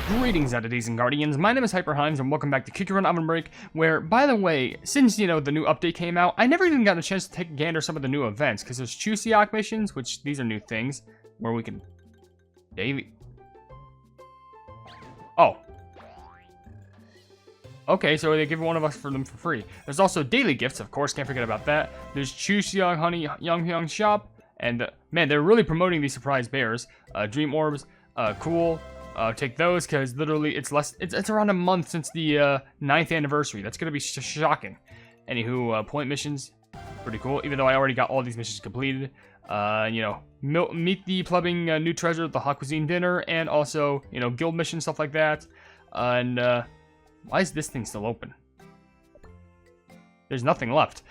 Greetings, entities and guardians. My name is HyperHimes, and welcome back to Kick Your Run OvenBreak, where, by the way, since, the new update came out, I never even got a chance to take a gander at some of the new events, because there's Chuseok missions, which, these are new things, where we can... daily... Oh. Okay, so they give one of us for them for free. There's also daily gifts, of course, can't forget about that. There's Chuseok Honey Young Shop, and, man, they're really promoting these surprise bears. Dream Orbs, cool. Take those, because literally it's around a month since the 9th anniversary. That's going to be shocking. Anywho, point missions, pretty cool. Even though I already got all these missions completed. Meet the plumbing new treasure at the hot cuisine dinner, and also, guild missions, stuff like that. Why is this thing still open? There's nothing left.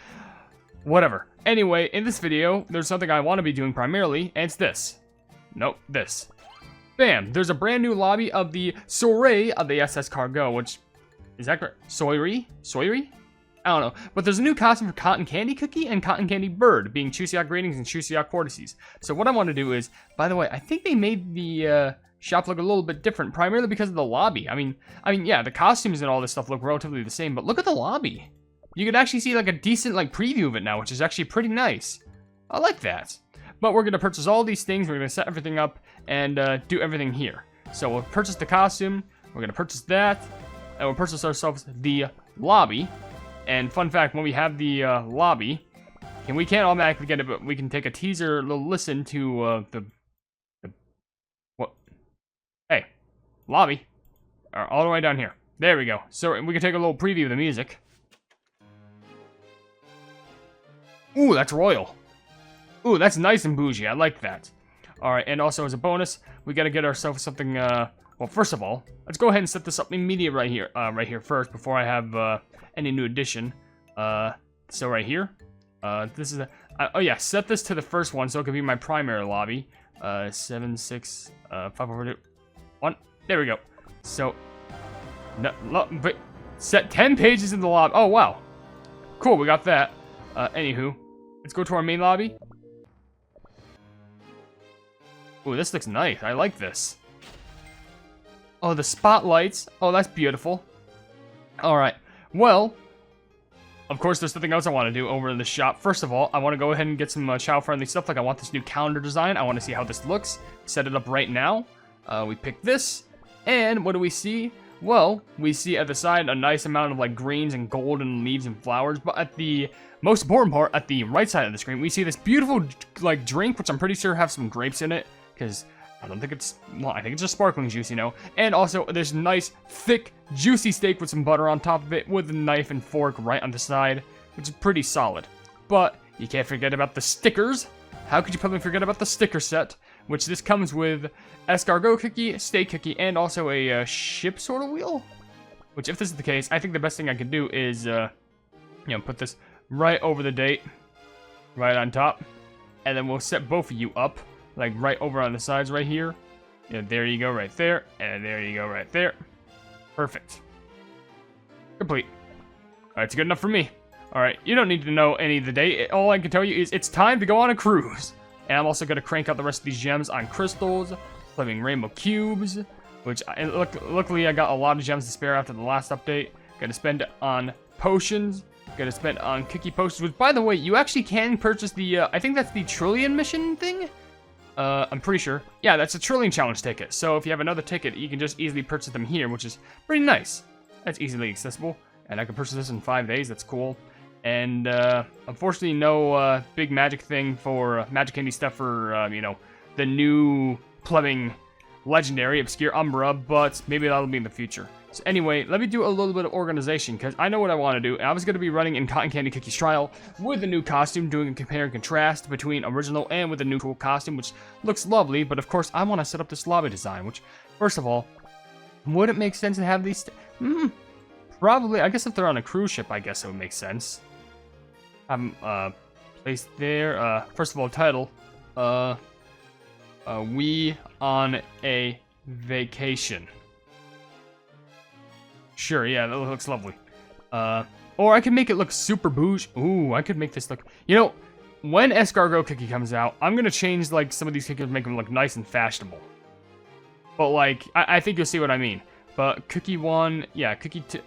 Whatever. Anyway, in this video, there's something I want to be doing primarily, and it's this. Nope, this. Bam! There's a brand new lobby of the soiree of the SS Cargo, which... is that correct? Soiree? Soiree? I don't know. But there's a new costume for Cotton Candy Cookie and Cotton Candy Bird, being Chuseok Greetings and Chuseok Courtesies. So what I want to do is... by the way, I think they made the shop look a little bit different, primarily because of the lobby. I mean, yeah, the costumes and all this stuff look relatively the same, but look at the lobby. You can actually see, like, a decent, preview of it now, which is actually pretty nice. I like that. But we're going to purchase all these things, we're going to set everything up, and do everything here. So we'll purchase the costume, we're going to purchase that, and we'll purchase ourselves the lobby. And fun fact, when we have the lobby, and we can't automatically get it, but we can take a teaser, little listen to what? Hey, lobby. All the way down here. There we go. So we can take a little preview of the music. Ooh, that's royal. Ooh, that's nice and bougie. I like that. Alright, and also as a bonus, we gotta get ourselves something, well, first of all, let's go ahead and set this up immediately right here first, before I have, any new addition. So right here, this is oh yeah, set this to the first one, so it can be my primary lobby. 7, 6, 5 over 2, 1, there we go. So, but set 10 pages in the lobby. Oh, wow. Cool, we got that. Anywho, let's go to our main lobby. Ooh, this looks nice. I like this. Oh, the spotlights. Oh, that's beautiful. Alright. Well, of course, there's something else I want to do over in the shop. First of all, I want to go ahead and get some child-friendly stuff. Like, I want this new calendar design. I want to see how this looks. Set it up right now. We pick this. And what do we see? Well, we see at the side a nice amount of, greens and gold and leaves and flowers. But at the most important part, at the right side of the screen, we see this beautiful, drink, which I'm pretty sure have some grapes in it. Because I don't think it's, well, I think it's just sparkling juice, And also, there's nice, thick, juicy steak with some butter on top of it, with a knife and fork right on the side, which is pretty solid. But you can't forget about the stickers. How could you probably forget about the sticker set? Which this comes with escargot cookie, steak cookie, and also a ship sort of wheel. Which, if this is the case, I think the best thing I can do is, put this right over the date, right on top, and then we'll set both of you up. Right over on the sides right here. Yeah, there you go right there. And there you go right there. Perfect. Complete. Alright, it's good enough for me. Alright, you don't need to know any of the date. All I can tell you is it's time to go on a cruise. And I'm also going to crank out the rest of these gems on crystals, flaming rainbow cubes, which, luckily I got a lot of gems to spare after the last update. Going to spend on potions. Going to spend on cookie potions, which, by the way, you actually can purchase the, I think that's the Trillion mission thing? I'm pretty sure. Yeah, that's a Trillion Challenge ticket. So if you have another ticket, you can just easily purchase them here, which is pretty nice. That's easily accessible. And I can purchase this in 5 days. That's cool. And, unfortunately, no, big magic thing for magic candy stuff for, the new plumbing legendary Obscure Umbra, but maybe that'll be in the future. So anyway, let me do a little bit of organization, because I know what I want to do. I was going to be running in Cotton Candy Cookie's trial with a new costume, doing a compare and contrast between original and with a new cool costume, which looks lovely, but of course I want to set up this lobby design, which, first of all, would it make sense to have these... probably, I guess if they're on a cruise ship, I guess it would make sense. Placed there, first of all, title, we on a vacation. Sure, yeah, that looks lovely. Or I can make it look super bougie. Ooh, I could make this look... when escargot cookie comes out, I'm gonna change, some of these cookies, make them look nice and fashionable. But, like, I think you'll see what I mean. But Cookie 1, yeah, Cookie 2,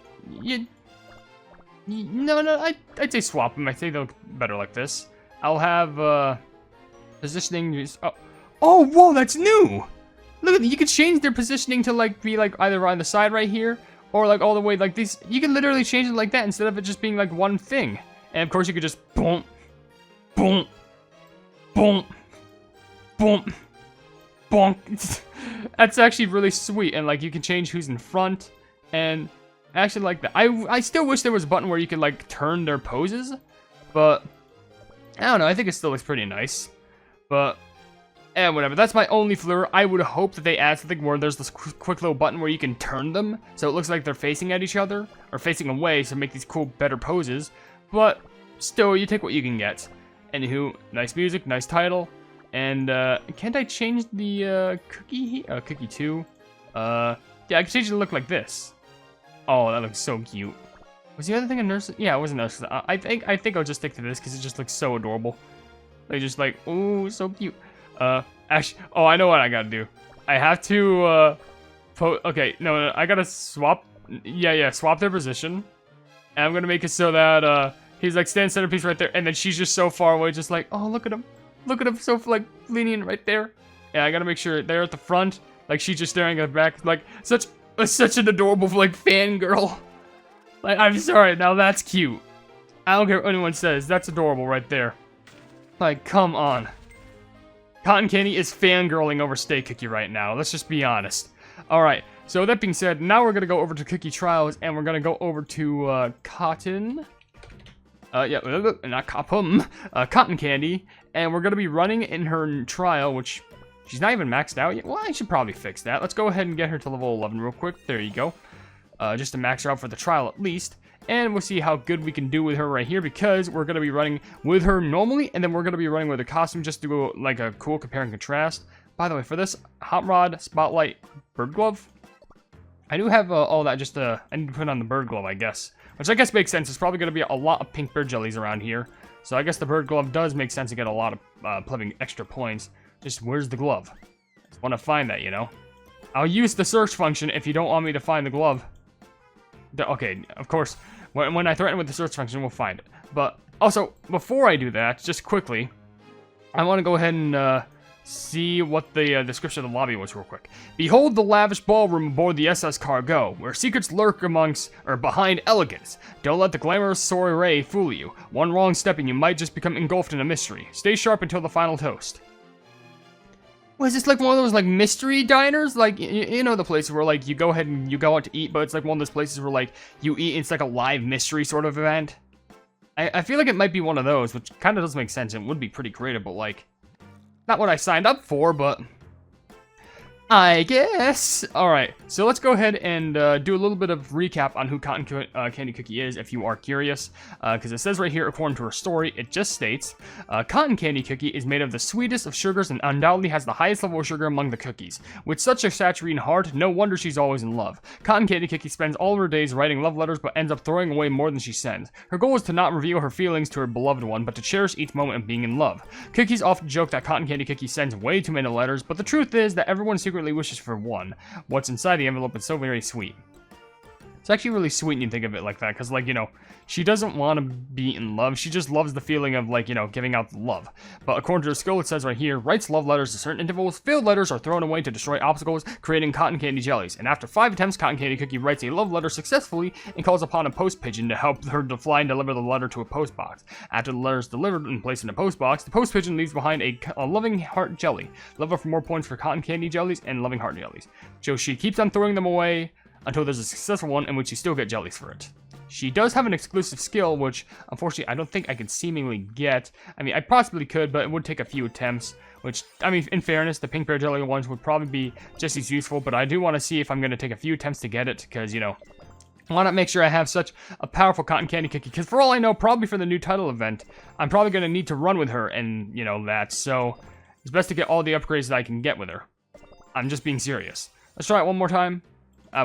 no, I'd say swap them. I think they'll look better like this. I'll have, positioning, oh, whoa, that's new! Look at, you could change their positioning to, like, be, like, either on the side right here, or, like, all the way, like, these, you can literally change it like that instead of it just being, like, one thing. And, of course, you could just, boom, boom, boom, boom, bonk. That's actually really sweet, and, like, you can change who's in front, and I actually like that. I still wish there was a button where you could, like, turn their poses, but I don't know, I think it still looks pretty nice, but whatever. That's my only flaw. I would hope that they add something where there's this quick little button where you can turn them, so it looks like they're facing at each other, or facing away, so make these cool, better poses, but still, you take what you can get. Anywho, nice music, nice title. And, can't I change the, cookie? Cookie 2? Yeah, I can change it to look like this. Oh, that looks so cute. Was the other thing a nurse? Yeah, it was a nurse. I think I'll just stick to this, because it just looks so adorable. They just like, ooh, so cute. Actually, oh, I know what I gotta do. I have to, okay, no, I gotta swap, yeah, swap their position. And I'm gonna make it so that, he's like stand centerpiece right there, and then she's just so far away, just like, oh, look at him. Look at him, so like lenient right there. Yeah, I gotta make sure they're at the front, like she's just staring at the back, like such an adorable like fangirl. Like, I'm sorry, now that's cute. I don't care what anyone says, that's adorable right there. Like, come on. Cotton Candy is fangirling over Stay Cookie right now. Let's just be honest. All right. So that being said, now we're gonna go over to Cookie Trials, and we're gonna go over to Cotton. Yeah, not Cotton Candy, and we're gonna be running in her trial, which she's not even maxed out yet. Well, I should probably fix that. Let's go ahead and get her to level 11 real quick. There you go. Just to max her out for the trial at least. And we'll see how good we can do with her right here, because we're going to be running with her normally, and then we're going to be running with a costume just to go like a cool compare and contrast. By the way, for this Hot Rod, Spotlight, Bird Glove, I do have all that just I need to put on the Bird Glove, I guess. Which I guess makes sense. There's probably going to be a lot of pink bird jellies around here. So I guess the Bird Glove does make sense to get a lot of plebing extra points. Just where's the glove? Just want to find that, you know. I'll use the search function if you don't want me to find the glove. Okay, of course, when I threaten with the search function, we'll find it. But also, before I do that, just quickly, I want to go ahead and see what the description of the lobby was real quick. Behold the lavish ballroom aboard the SS Cargo, where secrets lurk behind elegance. Don't let the glamorous soiree fool you. One wrong step and you might just become engulfed in a mystery. Stay sharp until the final toast. Was this like one of those like mystery diners? Like, you know, the places where like you go ahead and you go out to eat, but it's like one of those places where like you eat, it's like a live mystery sort of event. I feel like it might be one of those, which kind of does make sense. It would be pretty creative, but like, not what I signed up for, but I guess. Alright, so let's go ahead and do a little bit of recap on who Cotton Candy Cookie is, if you are curious. Because it says right here, according to her story, it just states, Cotton Candy Cookie is made of the sweetest of sugars and undoubtedly has the highest level of sugar among the cookies. With such a saturating heart, no wonder she's always in love. Cotton Candy Cookie spends all of her days writing love letters, but ends up throwing away more than she sends. Her goal is to not reveal her feelings to her beloved one, but to cherish each moment of being in love. Cookies often joke that Cotton Candy Cookie sends way too many letters, but the truth is that everyone secretly wishes for one. What's inside the envelope is so very sweet. It's actually really sweet when you think of it like that, because, like, you know, she doesn't want to be in love. She just loves the feeling of, like, you know, giving out the love. But according to the skill, it says right here, writes love letters at certain intervals. Failed letters are thrown away to destroy obstacles, creating cotton candy jellies. And after 5 attempts, Cotton Candy Cookie writes a love letter successfully and calls upon a post pigeon to help her to fly and deliver the letter to a post box. After the letter is delivered and placed in a post box, the post pigeon leaves behind a loving heart jelly. Level for more points for cotton candy jellies and loving heart jellies. So she keeps on throwing them away until there's a successful one in which you still get jellies for it. She does have an exclusive skill, which, unfortunately, I don't think I can seemingly get. I mean, I possibly could, but it would take a few attempts, which, I mean, in fairness, the pink bear jelly ones would probably be just as useful, but I do want to see if I'm going to take a few attempts to get it, because, you know, I want to make sure I have such a powerful cotton candy cookie, because for all I know, probably for the new title event, I'm probably going to need to run with her and, you know, that, so it's best to get all the upgrades that I can get with her. I'm just being serious. Let's try it one more time.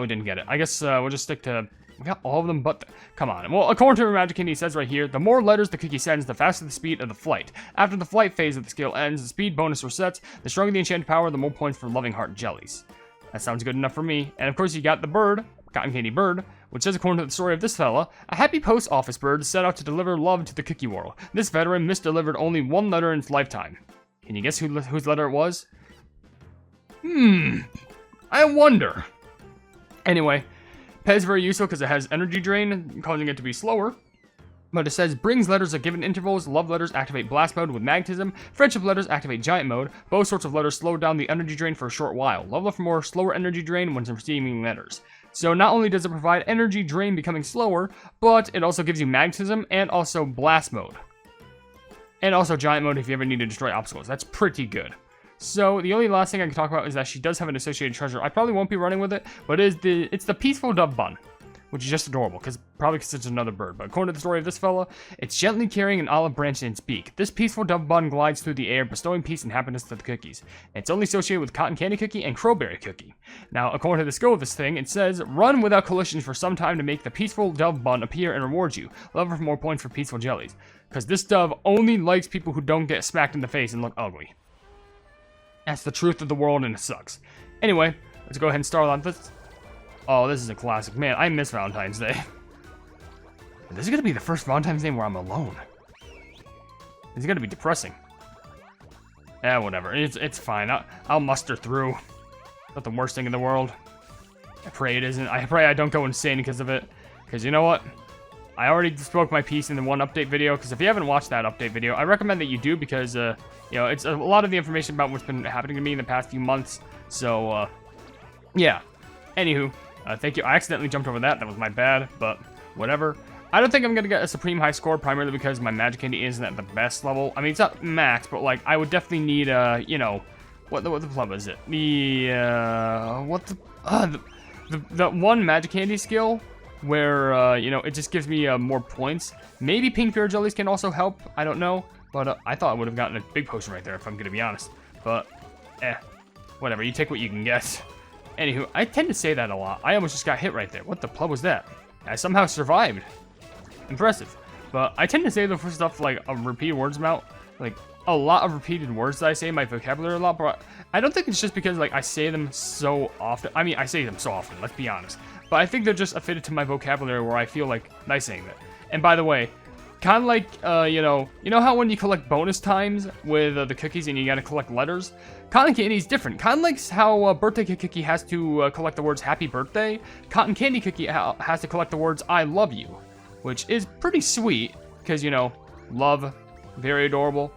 We didn't get it. I guess we'll just stick to... We got all of them, but... Come on. Well, according to Magic Candy, it says right here, the more letters the cookie sends, the faster the speed of the flight. After the flight phase of the skill ends, the speed bonus resets. The stronger the enchanted power, the more points for loving heart jellies. That sounds good enough for me. And of course you got the bird, cotton candy bird, which says according to the story of this fella, a happy post office bird set out to deliver love to the cookie world. This veteran misdelivered only one letter in its lifetime. Can you guess whose letter it was? I wonder. Anyway, Pet is very useful because it has energy drain, causing it to be slower. But it says, brings letters at given intervals, love letters activate blast mode with magnetism, friendship letters activate giant mode, both sorts of letters slow down the energy drain for a short while. Love for more slower energy drain when receiving letters. So not only does it provide energy drain becoming slower, but it also gives you magnetism and also blast mode. And also giant mode if you ever need to destroy obstacles. That's pretty good. So the only last thing I can talk about is that she does have an associated treasure. I probably won't be running with it, but it's the peaceful dove bun, which is just adorable, probably because it's another bird. But according to the story of this fella, it's gently carrying an olive branch in its beak. This peaceful dove bun glides through the air, bestowing peace and happiness to the cookies. It's only associated with cotton candy cookie and crowberry cookie. Now, according to the skill of this thing, it says, run without collisions for some time to make the peaceful dove bun appear and reward you. Level for more points for peaceful jellies. Because this dove only likes people who don't get smacked in the face and look ugly. That's the truth of the world, and it sucks. Anyway, let's go ahead and start on this. Oh, this is a classic. Man, I miss Valentine's Day. This is going to be the first Valentine's Day where I'm alone. This is going to be depressing. Yeah, whatever. It's fine. I'll muster through. Not the worst thing in the world. I pray it isn't. I pray I don't go insane because of it. Because you know what? I already spoke my piece in the one update video. Because if you haven't watched that update video, I recommend that you do. Because, you know, it's a lot of the information about what's been happening to me in the past few months. So, yeah. Anywho. Thank you. I accidentally jumped over that. That was my bad, but whatever. I don't think I'm going to get a supreme high score, primarily because my magic candy isn't at the best level. I mean, it's not max, but, like, I would definitely need, you know, what the club is it? The one magic candy skill where, you know, it just gives me more points. Maybe pink beer jellies can also help. I don't know, but I thought I would have gotten a big potion right there, if I'm going to be honest. But, whatever. You take what you can get. Anywho, I tend to say that a lot. I almost just got hit right there. What the plug was that? I somehow survived. Impressive. But I tend to say the first stuff like repeated words amount. Like a lot of repeated words that I say in my vocabulary a lot. But I don't think it's just because like I say them so often. I mean, I say them so often, let's be honest. But I think they're just fitted to my vocabulary where I feel like nice saying that. And by the way, kind of like, you know how when you collect bonus times with the cookies and you gotta collect letters? Cotton candy is different. Kind of like how birthday cake cookie has to collect the words happy birthday. Cotton candy cookie has to collect the words I love you, which is pretty sweet because, you know, love, very adorable.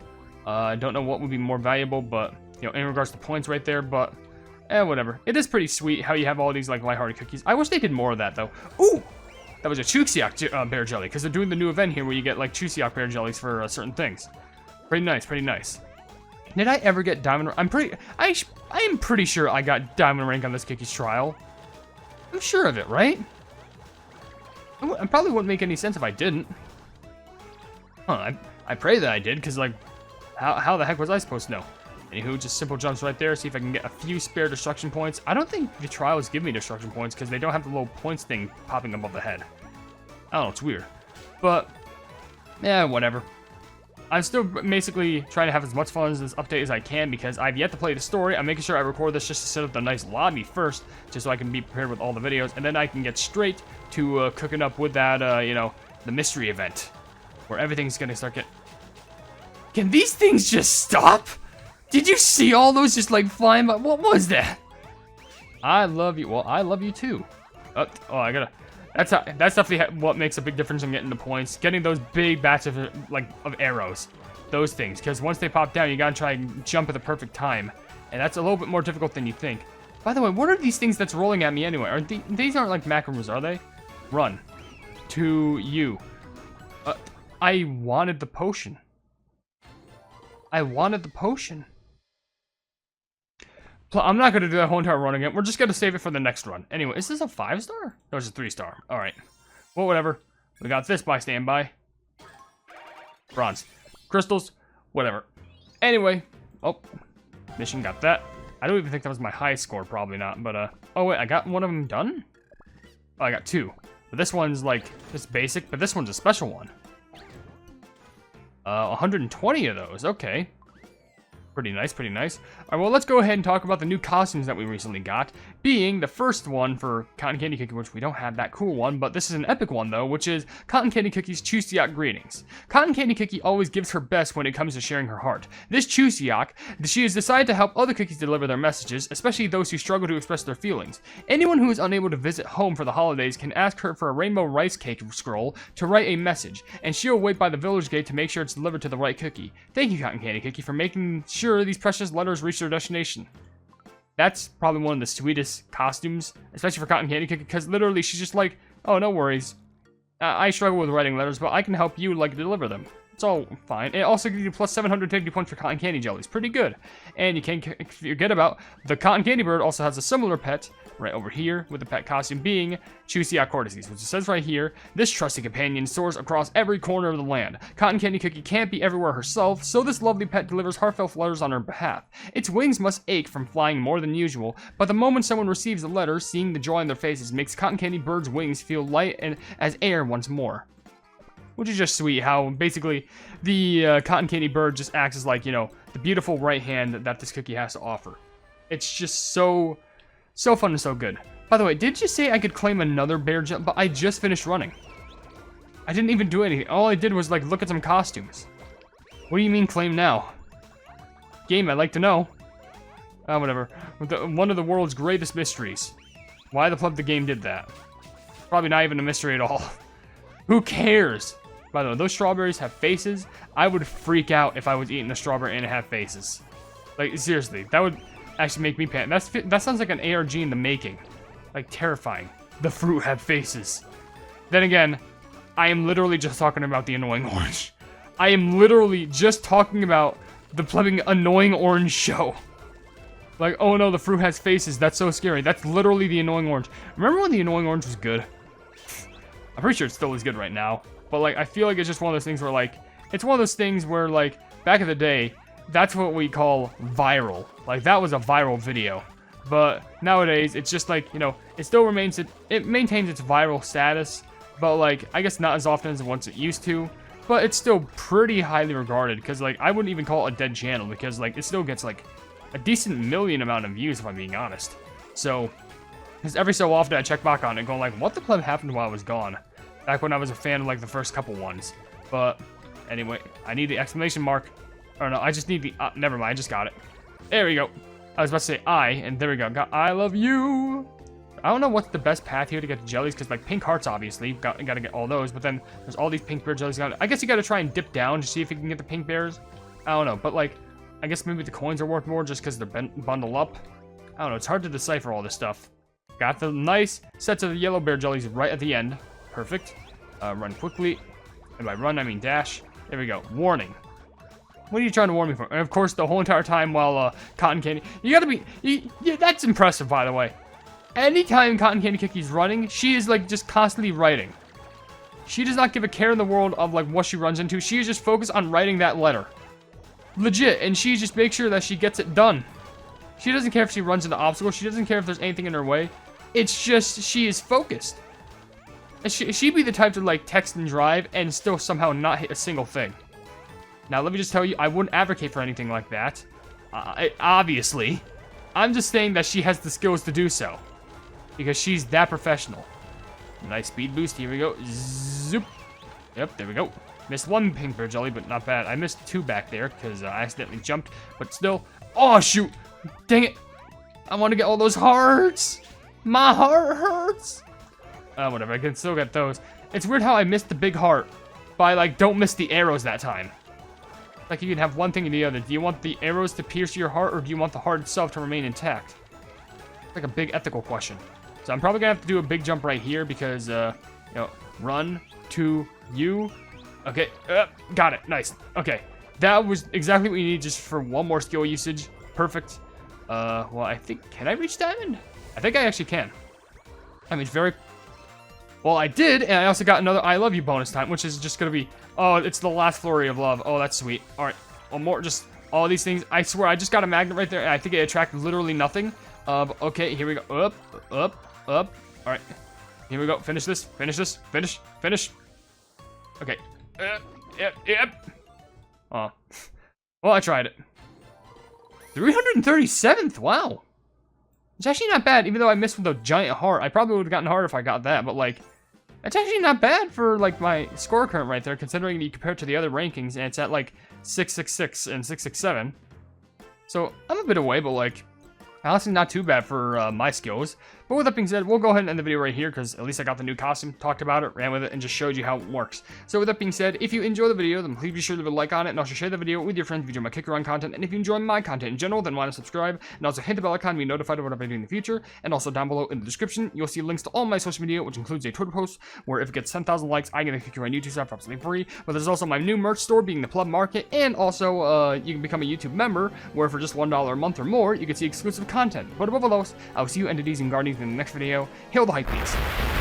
I don't know what would be more valuable, but, you know, in regards to points right there, but, whatever. It is pretty sweet how you have all these, like, lighthearted cookies. I wish they did more of that, though. Ooh! That was a Chuseok bear jelly, because they're doing the new event here where you get, like, Chuseok bear jellies for certain things. Pretty nice, pretty nice. Did I ever get diamond? I am pretty sure I got diamond rank on this cookie's trial. I'm sure of it, right? It probably wouldn't make any sense if I didn't. Huh, I pray that I did, because, like, how the heck was I supposed to know? Anywho, just simple jumps right there, see if I can get a few spare destruction points. I don't think the trials give me destruction points, because they don't have the little points thing popping above the head. I don't know, it's weird. But, yeah, whatever. I'm still basically trying to have as much fun as this update as I can, because I've yet to play the story. I'm making sure I record this just to set up the nice lobby first, just so I can be prepared with all the videos, and then I can get straight to cooking up with that, you know, the mystery event, where everything's gonna start getting... Can these things just stop? Did you see all those just like flying by? What was that? I love you. Well, I love you too. Oh, I gotta. That's definitely what makes a big difference in getting the points. Getting those big batches of arrows, those things. Because once they pop down, you gotta try and jump at the perfect time, and that's a little bit more difficult than you think. By the way, what are these things that's rolling at me anyway? These aren't like macrons, are they? Run to you. I wanted the potion. I wanted the potion. I'm not going to do that whole entire run again. We're just going to save it for the next run. Anyway, is this a 5-star? No, it's a 3-star. Alright. Well, whatever. We got this by standby. Bronze. Crystals. Whatever. Anyway. Oh. Mission got that. I don't even think that was my highest score. Probably not. But, oh, wait. I got one of them done? Oh, I got 2. But this one's, like, just basic. But this one's a special one. 120 of those. Okay. Pretty nice, pretty nice. All right, well, let's go ahead and talk about the new costumes that we recently got. Being the first one for Cotton Candy Cookie, which we don't have that cool one, but this is an epic one, though, which is Cotton Candy Cookie's Chuseok greetings. Cotton Candy Cookie always gives her best when it comes to sharing her heart. This Chuseok, she has decided to help other cookies deliver their messages, especially those who struggle to express their feelings. Anyone who is unable to visit home for the holidays can ask her for a rainbow rice cake scroll to write a message, and she'll wait by the village gate to make sure it's delivered to the right cookie. Thank you, Cotton Candy Cookie, for making sure these precious letters reach their destination. That's probably one of the sweetest costumes, especially for Cotton Candy Cookie, because literally she's just like, oh, no worries. I struggle with writing letters, but I can help you, like, deliver them. It's all fine. It also gives you plus 750 points for cotton candy jellies. Pretty good. And you can't forget about the cotton candy bird also has a similar pet right over here, with the pet costume being Chuseok Courtesies, which it says right here, this trusty companion soars across every corner of the land. Cotton Candy Cookie can't be everywhere herself, so this lovely pet delivers heartfelt letters on her behalf. Its wings must ache from flying more than usual, but the moment someone receives a letter, seeing the joy on their faces makes Cotton Candy Bird's wings feel light and as air once more. Which is just sweet, how basically the Cotton Candy Bird just acts as like, you know, the beautiful right hand that this cookie has to offer. It's just so fun and so good. By the way, did you say I could claim another bear jump? But I just finished running. I didn't even do anything. All I did was like look at some costumes. What do you mean claim now? Game, I'd like to know. Whatever. One of the world's greatest mysteries. Why the game did that? Probably not even a mystery at all. Who cares? By the way, those strawberries have faces. I would freak out if I was eating a strawberry and it had faces. Like, seriously, that would actually make me panic. That sounds like an ARG in the making. Like, terrifying. The fruit have faces. Then again, I am literally just talking about the annoying orange. I am literally just talking about the plumbing annoying orange show. Like, oh no, the fruit has faces. That's so scary. That's literally the annoying orange. Remember when the annoying orange was good? I'm pretty sure it still is good right now. But, like, I feel like it's just one of those things where, like, it's one of those things where, like, back in the day, that's what we call viral. Like, that was a viral video. But nowadays, it's just like, you know, it still remains, it maintains its viral status. But, like, I guess not as often as once it used to. But it's still pretty highly regarded. Because, like, I wouldn't even call it a dead channel. Because, like, it still gets, like, a decent million amount of views, if I'm being honest. So, because every so often I check back on it going, like, what the pleb happened while I was gone? Back when I was a fan of, like, the first couple ones. But, anyway, I need the exclamation mark. Or no, I just need the, never mind, I just got it. There we go. I was about to say I, and there we go. Got I love you. I don't know what's the best path here to get the jellies, because, like, pink hearts, obviously. Got to get all those, but then there's all these pink bear jellies. I guess you got to try and dip down to see if you can get the pink bears. I don't know, but, like, I guess maybe the coins are worth more just because they're bundled up. I don't know, it's hard to decipher all this stuff. Got the nice sets of the yellow bear jellies right at the end. Perfect. Run quickly. And by run, I mean dash. There we go. Warning. What are you trying to warn me for? And of course, the whole entire time while Cotton Candy... You gotta be... Yeah, that's impressive, by the way. Anytime Cotton Candy Cookie's running, she is, like, just constantly writing. She does not give a care in the world of, like, what she runs into. She is just focused on writing that letter. Legit. And she just makes sure that she gets it done. She doesn't care if she runs into obstacles. She doesn't care if there's anything in her way. It's just, she is focused. She'd be the type to, like, text and drive and still somehow not hit a single thing. Now, let me just tell you, I wouldn't advocate for anything like that. Obviously. I'm just saying that she has the skills to do so. Because she's that professional. Nice speed boost. Here we go. Zoop. Yep, there we go. Missed one pink bear jelly, but not bad. I missed two back there because I accidentally jumped. But still. Oh, shoot. Dang it. I want to get all those hearts. My heart hurts. Whatever. I can still get those. It's weird how I missed the big heart. But I, like, don't miss the arrows that time. Like, you can have one thing or the other. Do you want the arrows to pierce your heart, or do you want the heart itself to remain intact? It's like a big ethical question. So I'm probably gonna have to do a big jump right here because, you know, run to you. Okay, got it. Nice. Okay, that was exactly what you need just for one more skill usage. Perfect. Well, I think, can I reach diamond? I think I actually can. I mean, it's very... Well, I did, and I also got another I love you bonus time, which is just gonna be... Oh, it's the last flurry of love. Oh, that's sweet. All right, one more, just all these things. I swear, I just got a magnet right there, and I think it attracted literally nothing. Okay, here we go. Up, up, up. All right, here we go. Finish this, finish this, finish, finish. Okay. Yep. Oh. Well, I tried it. 337th, wow. It's actually not bad, even though I missed with a giant heart. I probably would have gotten harder if I got that, but like, it's actually not bad for like my score current right there, considering you compare it to the other rankings, and it's at like 666 and 667. So I'm a bit away, but like, honestly not too bad for my skills. But with that being said, we'll go ahead and end the video right here, because at least I got the new costume, talked about it, ran with it, and just showed you how it works. So with that being said, if you enjoy the video, then please be sure to leave a like on it, and also share the video with your friends if you enjoy my kick around content. And if you enjoy my content in general, then why not subscribe, and also hit the bell icon to be notified of what I'm doing in the future. And also down below in the description, you'll see links to all my social media, which includes a Twitter post, where if it gets 10,000 likes, I get a kick around YouTube stuff absolutely free. But there's also my new merch store, being the Plug Market, and also you can become a YouTube member, where for just $1 a month or more, you can see exclusive content. But above all else, I will see you entities and guardians in the next video. Hail the Hypenese.